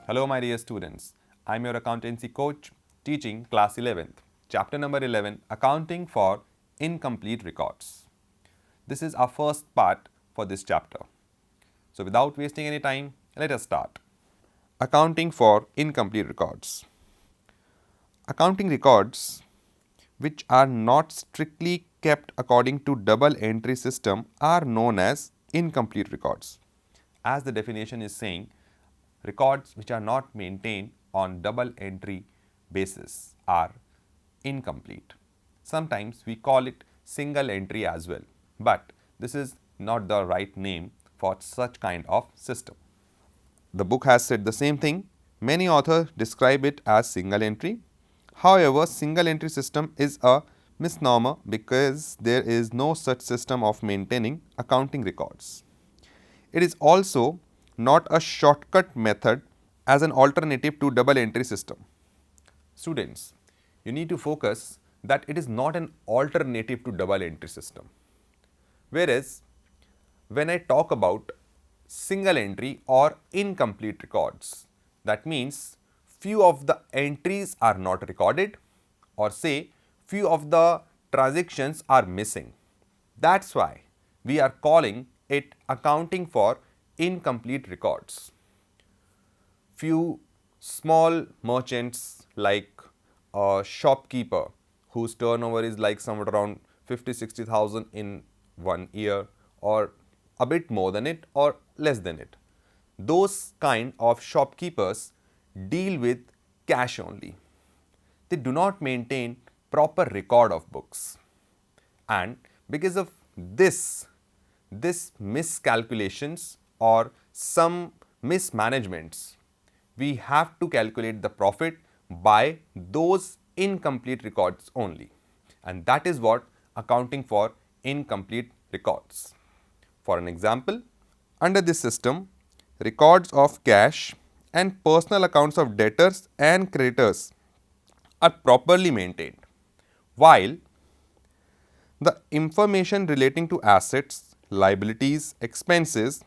Hello my dear students, I am your accountancy coach teaching class 11th, chapter number 11, accounting for incomplete records. This is our first part for this chapter. So without wasting any time, let us start. Accounting for incomplete records. Accounting records which are not strictly kept according to double entry system are known as incomplete records. As the definition is saying, records which are not maintained on double entry basis are incomplete. Sometimes we call it single entry as well, but this is not the right name for such kind of system. The book has said the same thing. Many authors describe it as single entry. However, single entry system is a misnomer because there is no such system of maintaining accounting records. It is also not a shortcut method as an alternative to double entry system. Students, you need to focus that it is not an alternative to double entry system. Whereas, when I talk about single entry or incomplete records, that means few of the entries are not recorded or say few of the transactions are missing. That's why we are calling it accounting for incomplete records. Few small merchants like a shopkeeper whose turnover is like somewhere around 50-60,000 in 1 year or a bit more than it or less than it. Those kind of shopkeepers deal with cash only. They do not maintain proper record of books. And because of this miscalculations or some mismanagements, we have to calculate the profit by those incomplete records only. And that is what accounting for incomplete records. For an example, under this system, records of cash and personal accounts of debtors and creditors are properly maintained, while the information relating to assets, liabilities, expenses,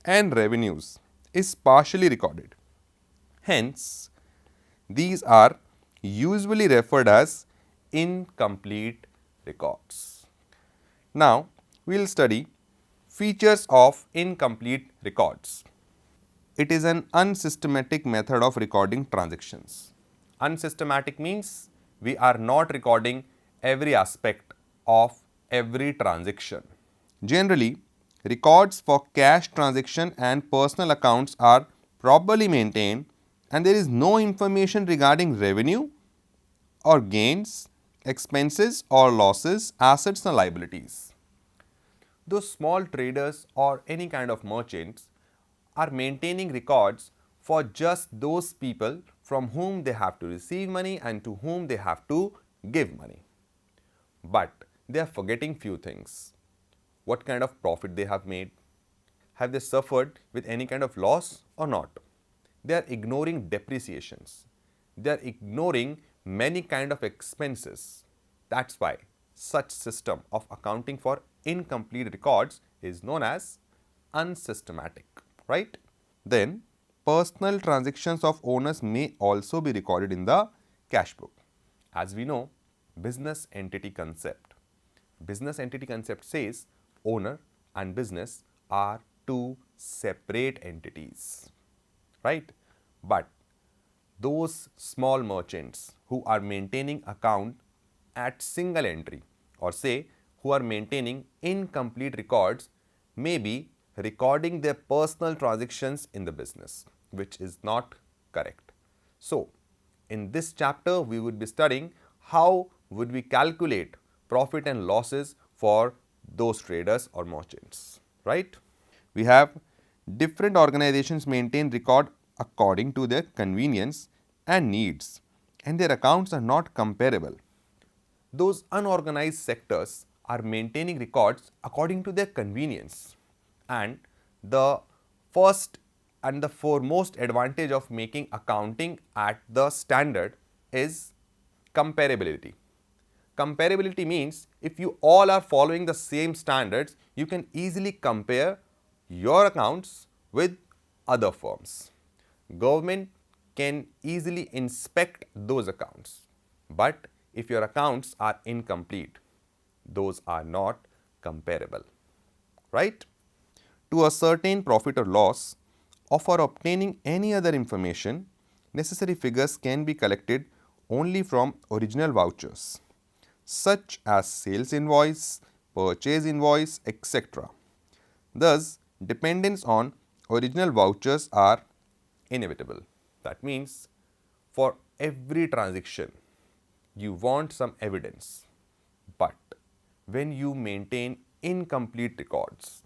and revenues is partially recorded. Hence, these are usually referred as incomplete records. Now, we will study features of incomplete records. It is an unsystematic method of recording transactions. Unsystematic means we are not recording every aspect of every transaction. Generally, records for cash transaction and personal accounts are properly maintained and there is no information regarding revenue or gains, expenses or losses, assets and liabilities. Those small traders or any kind of merchants are maintaining records for just those people from whom they have to receive money and to whom they have to give money. But they are forgetting few things. What kind of profit they have made? Have they suffered with any kind of loss or not? They are ignoring depreciations. They are ignoring many kind of expenses. That's why such system of accounting for incomplete records is known as unsystematic, right? Then, personal transactions of owners may also be recorded in the cash book. As we know, business entity concept. Business entity concept says owner and business are two separate entities, right? But those small merchants who are maintaining account at single entry or say who are maintaining incomplete records may be recording their personal transactions in the business, which is not correct. So, in this chapter we would be studying how would we calculate profit and losses for those traders or merchants, right? We have different organizations maintain record according to their convenience and needs, and their accounts are not comparable. Those unorganized sectors are maintaining records according to their convenience, and the first and the foremost advantage of making accounting at the standard is comparability. Comparability means if you all are following the same standards, you can easily compare your accounts with other firms. Government can easily inspect those accounts. But if your accounts are incomplete, those are not comparable, right? To ascertain profit or loss, or for obtaining any other information, necessary figures can be collected only from original vouchers, such as sales invoice, purchase invoice, etc. Thus, dependence on original vouchers are inevitable. That means for every transaction, you want some evidence. But when you maintain incomplete records,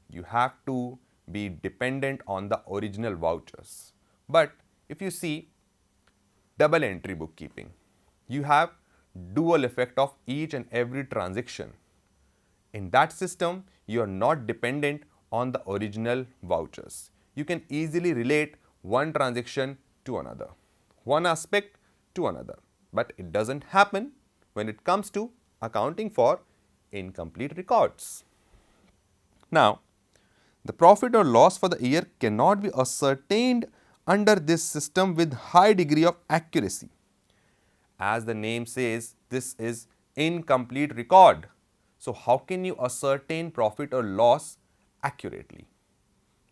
you have to be dependent on the original vouchers. But if you see double entry bookkeeping, you have dual effect of each and every transaction. In that system, you are not dependent on the original vouchers. You can easily relate one transaction to another, one aspect to another. But it doesn't happen when it comes to accounting for incomplete records. Now, the profit or loss for the year cannot be ascertained under this system with high degree of accuracy. As the name says, this is incomplete record. So how can you ascertain profit or loss accurately?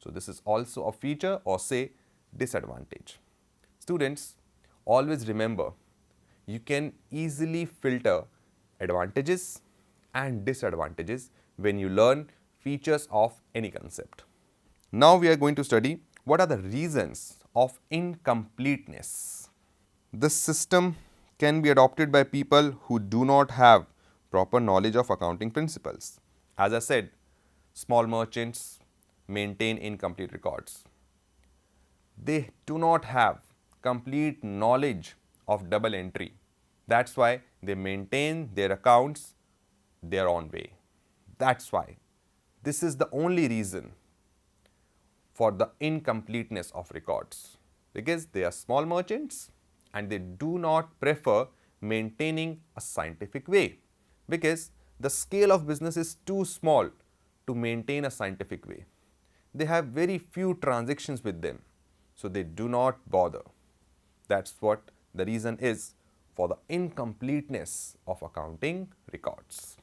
So this is also a feature or say disadvantage. Students, always remember, you can easily filter advantages and disadvantages when you learn features of any concept. Now we are going to study what are the reasons of incompleteness. This system can be adopted by people who do not have proper knowledge of accounting principles. As I said, small merchants maintain incomplete records. They do not have complete knowledge of double entry. That's why they maintain their accounts their own way. That's why this is the only reason for the incompleteness of records, because they are small merchants and they do not prefer maintaining a scientific way, because the scale of business is too small to maintain a scientific way. They have very few transactions with them, so they do not bother. That's what the reason is for the incompleteness of accounting records.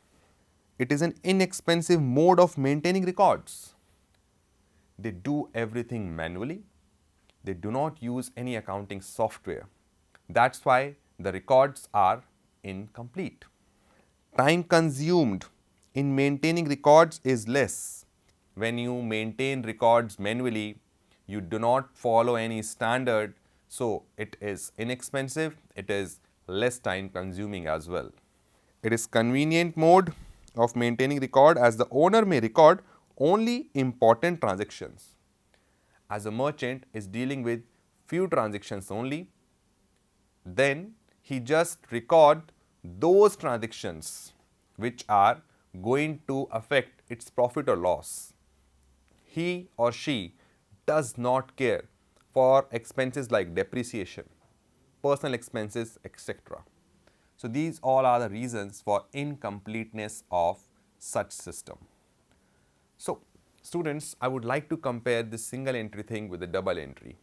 It is an inexpensive mode of maintaining records. They do everything manually. They do not use any accounting software. That's why the records are incomplete. Time consumed in maintaining records is less. When you maintain records manually, you do not follow any standard, so it is inexpensive, it is less time consuming as well. It is convenient mode of maintaining record, as the owner may record only important transactions. As a merchant is dealing with few transactions only, then he just record those transactions which are going to affect its profit or loss. He or she does not care for expenses like depreciation, personal expenses, etc. So these all are the reasons for incompleteness of such system. So students, I would like to compare this single entry thing with the double entry.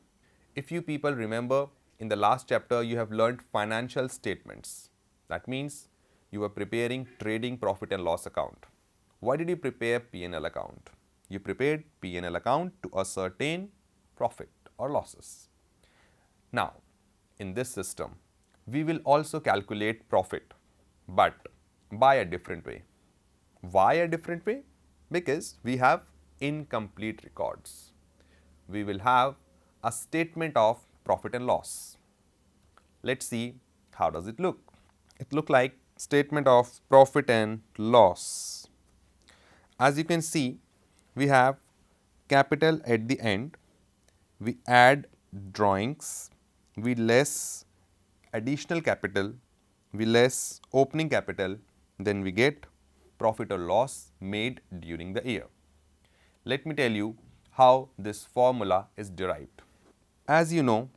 If you people remember, in the last chapter you have learned financial statements. That means you were preparing trading profit and loss account. Why did you prepare P&L account? You prepared P&L account to ascertain profit or losses. Now, in this system, we will also calculate profit, but by a different way. Why a different way? Because we have incomplete records. We will have a statement of profit and loss. Let's see how does it look. It look like statement of profit and loss. As you can see, we have capital at the end, we add drawings, we less additional capital, we less opening capital, then we get profit or loss made during the year. Let me tell you how this formula is derived. As you know,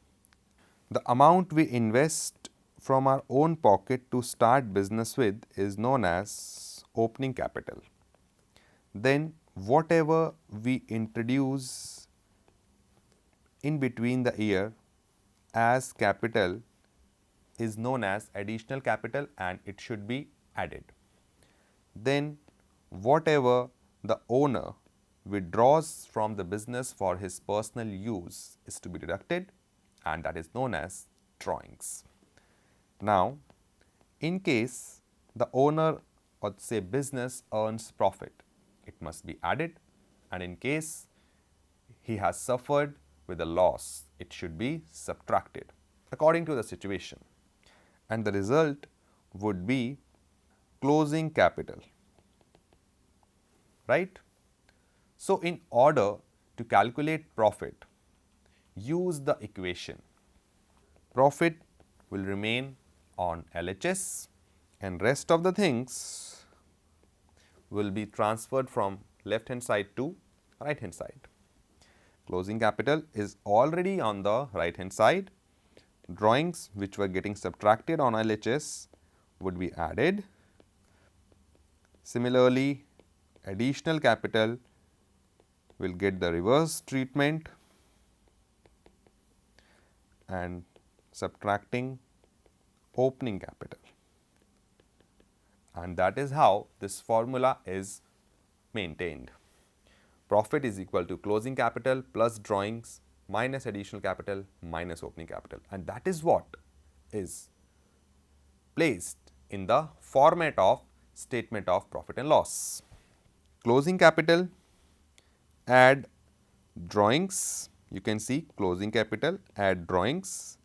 the amount we invest from our own pocket to start business with is known as opening capital. Then whatever we introduce in between the year as capital is known as additional capital and it should be added. Then whatever the owner withdraws from the business for his personal use is to be deducted and that is known as drawings. Now, in case the owner or say business earns profit, it must be added, and in case he has suffered with a loss, it should be subtracted according to the situation, and the result would be closing capital, right? So, in order to calculate profit, use the equation. Profit will remain on LHS and rest of the things will be transferred from left hand side to right hand side. Closing capital is already on the right hand side. Drawings which were getting subtracted on LHS would be added. Similarly, additional capital will get the reverse treatment and subtracting opening capital, and that is how this formula is maintained. Profit is equal to closing capital plus drawings minus additional capital minus opening capital, and that is what is placed in the format of statement of profit and loss. Closing capital, add drawings, you can see closing capital, add drawings,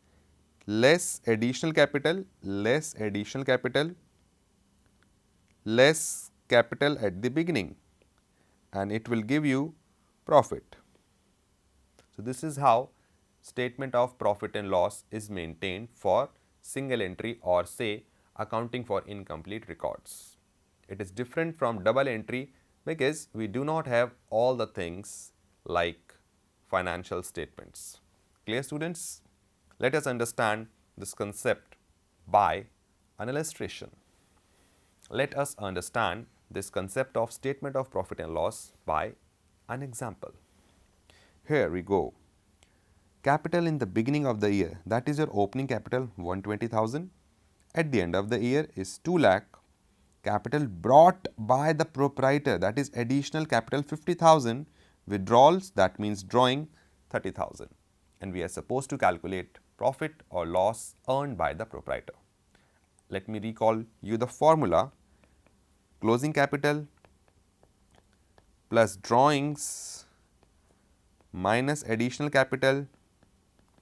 less additional capital, less additional capital, less capital at the beginning, and it will give you profit. So, this is how statement of profit and loss is maintained for single entry or say accounting for incomplete records. It is different from double entry because we do not have all the things like financial statements. Clear, students? Let us understand this concept by an illustration. Let us understand this concept of statement of profit and loss by an example. Here we go. Capital in the beginning of the year, that is your opening capital 120,000. At the end of the year is 2 lakh. Capital brought by the proprietor, that is additional capital 50,000. Withdrawals, that means drawing 30,000. And we are supposed to calculate profit or loss earned by the proprietor. Let me recall you the formula. Closing capital plus drawings minus additional capital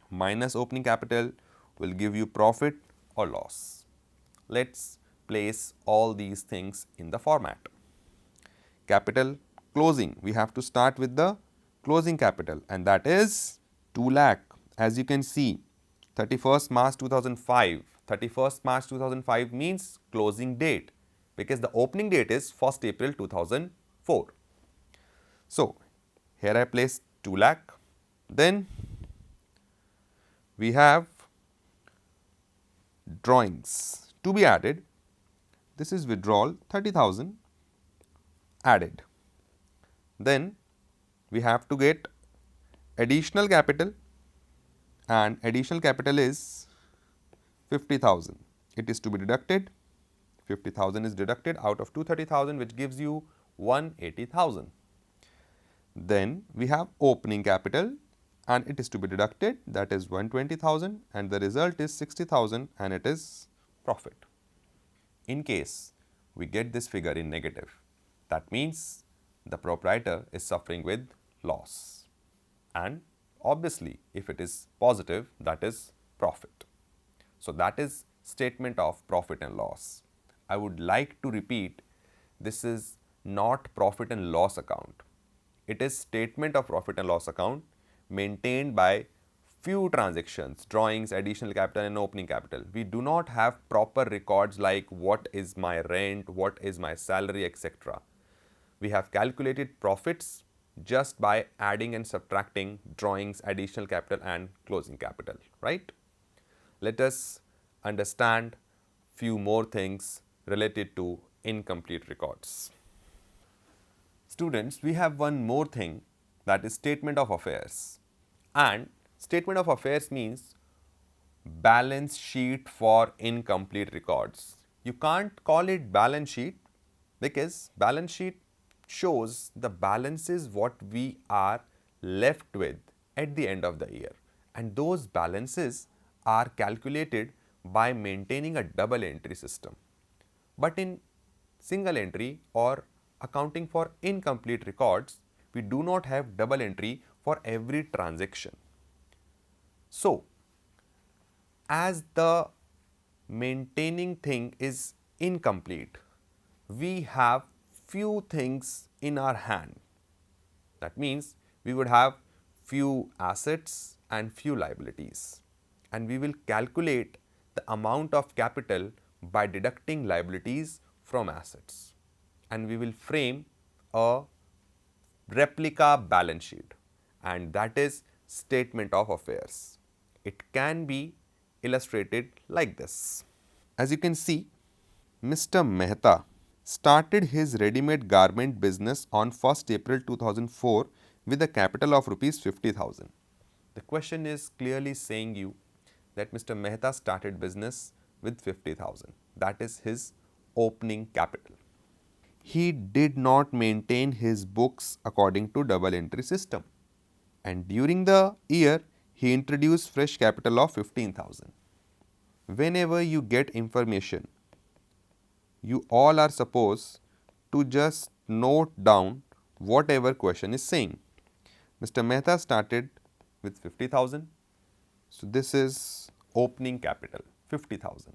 minus opening capital will give you profit or loss. Let's place all these things in the format. Capital closing, we have to start with the closing capital, and that is 2 lakh. As you can see, 31st March 2005. 31st March 2005 means closing date because the opening date is 1st April 2004. So, here I place 2 lakh. Then we have drawings to be added. This is withdrawal 30,000 added. Then we have to get additional capital, and additional capital is 50,000. It is to be deducted. 50,000 is deducted out of 230,000, which gives you 180,000. Then we have opening capital and it is to be deducted, that is 120,000, and the result is 60,000 and it is profit. In case we get this figure in negative, that means the proprietor is suffering with loss, and obviously if it is positive, that is profit. So, that is statement of profit and loss. I would like to repeat, this is not profit and loss account. It is statement of profit and loss account maintained by few transactions, drawings, additional capital and opening capital. We do not have proper records like what is my rent, what is my salary, etc. We have calculated profits just by adding and subtracting drawings, additional capital and closing capital, right? Let us understand few more things related to incomplete records. Students, we have one more thing, that is statement of affairs. And statement of affairs means balance sheet for incomplete records. You can't call it balance sheet because balance sheet shows the balances what we are left with at the end of the year, and those balances are calculated by maintaining a double entry system. But in single entry or accounting for incomplete records, we do not have double entry for every transaction. So, as the maintaining thing is incomplete, we have few things in our hand. That means we would have few assets and few liabilities, and we will calculate the amount of capital by deducting liabilities from assets, and we will frame a replica balance sheet, and that is statement of affairs. It can be illustrated like this. As you can see, Mr. Mehta started his ready-made garment business on 1st April 2004 with a capital of rupees 50,000. The question is clearly saying you that Mr. Mehta started business with 50,000. That is his opening capital. He did not maintain his books according to double entry system, and during the year he introduced fresh capital of 15,000. Whenever you get information, you all are supposed to just note down whatever question is saying. Mr. Mehta started with 50,000. So this is opening capital 50,000.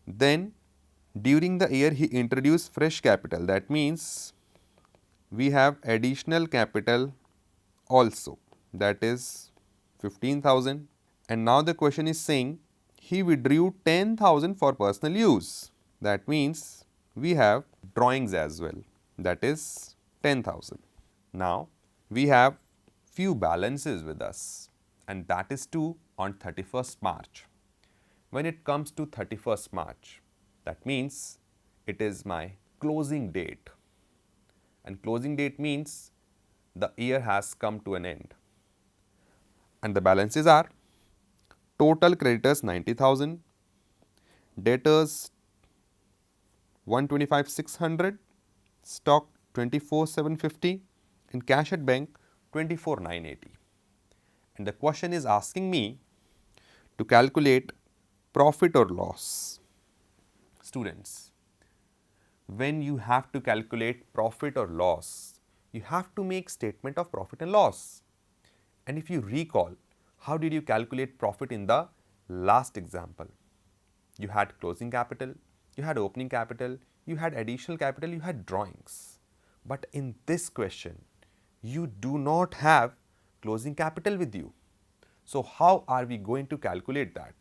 Then during the year he introduced fresh capital. That means we have additional capital also, that is 15,000. And now the question is saying he withdrew 10,000 for personal use. That means we have drawings as well, that is 10,000. Now we have few balances with us, and that is due on 31st March. When it comes to 31st March, that means it is my closing date, and closing date means the year has come to an end, and the balances are total creditors 90,000, debtors 125,600, stock 24,750, and cash at bank 24,980. And the question is asking me to calculate profit or loss. Students, when you have to calculate profit or loss, you have to make statement of profit and loss. And if you recall, how did you calculate profit in the last example? You had closing capital, you had opening capital, you had additional capital, you had drawings. But in this question, you do not have closing capital with you. So how are we going to calculate that?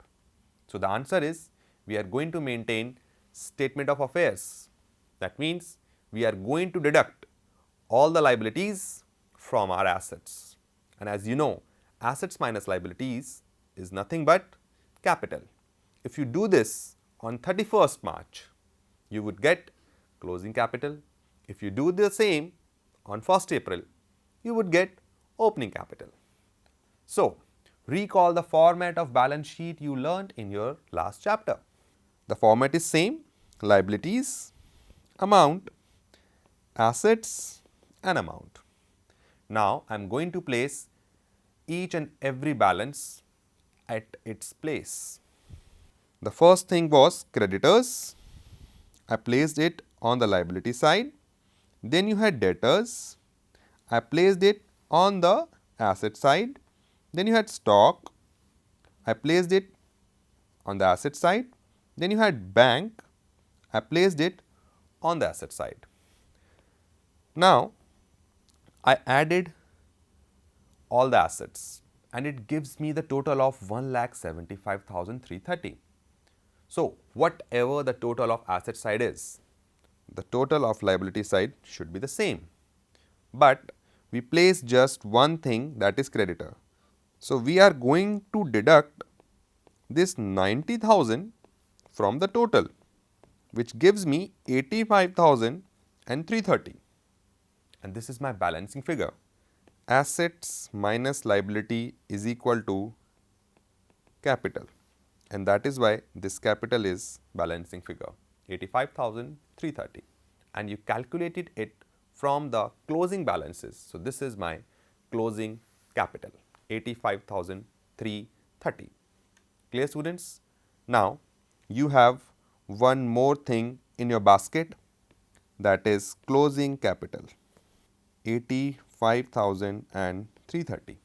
So the answer is, we are going to maintain statement of affairs. That means we are going to deduct all the liabilities from our assets. And as you know, assets minus liabilities is nothing but capital. If you do this on 31st March, you would get closing capital. If you do the same on 1st April, you would get opening capital. So, recall the format of balance sheet you learned in your last chapter. The format is same: liabilities, amount, assets and amount. Now, I am going to place each and every balance at its place. The first thing was creditors. I placed it on the liability side. Then you had debtors. I placed it on the asset side. Then you had stock. I placed it on the asset side. Then you had bank. I placed it on the asset side. Now, I added all the assets and it gives me the total of 1,75,330. So, whatever the total of asset side is, the total of liability side should be the same. But we place just one thing, that is creditor. So, we are going to deduct this 90,000 from the total, which gives me 85,330. And this is my balancing figure. Assets minus liability is equal to capital. and that is why this capital is balancing figure 85,330, and you calculated it from the closing balances. So, this is my closing capital 85,330. Clear, students? Now, you have one more thing in your basket, that is closing capital 85,330.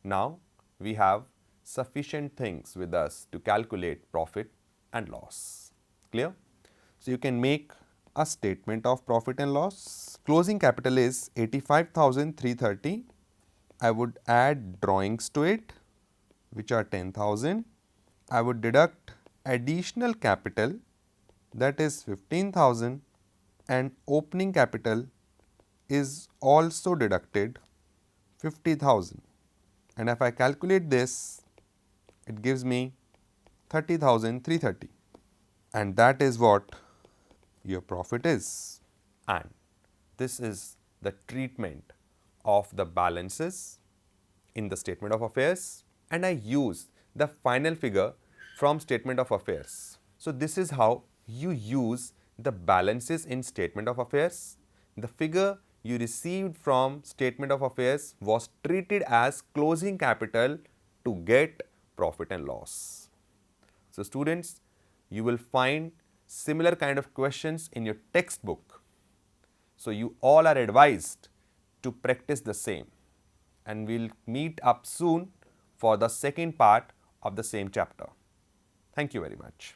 Now, we have sufficient things with us to calculate profit and loss. Clear? So, you can make a statement of profit and loss. Closing capital is 85,330. I would add drawings to it, which are 10,000. I would deduct additional capital, that is 15,000, and opening capital is also deducted 50,000. And if I calculate this, it gives me 30,330, and that is what your profit is. And this is the treatment of the balances in the statement of affairs, and I use the final figure from statement of affairs. So, this is how you use the balances in statement of affairs. The figure you received from statement of affairs was treated as closing capital to get profit and loss. So, students, you will find similar kind of questions in your textbook. So, you all are advised to practice the same, and we will meet up soon for the second part of the same chapter. Thank you very much.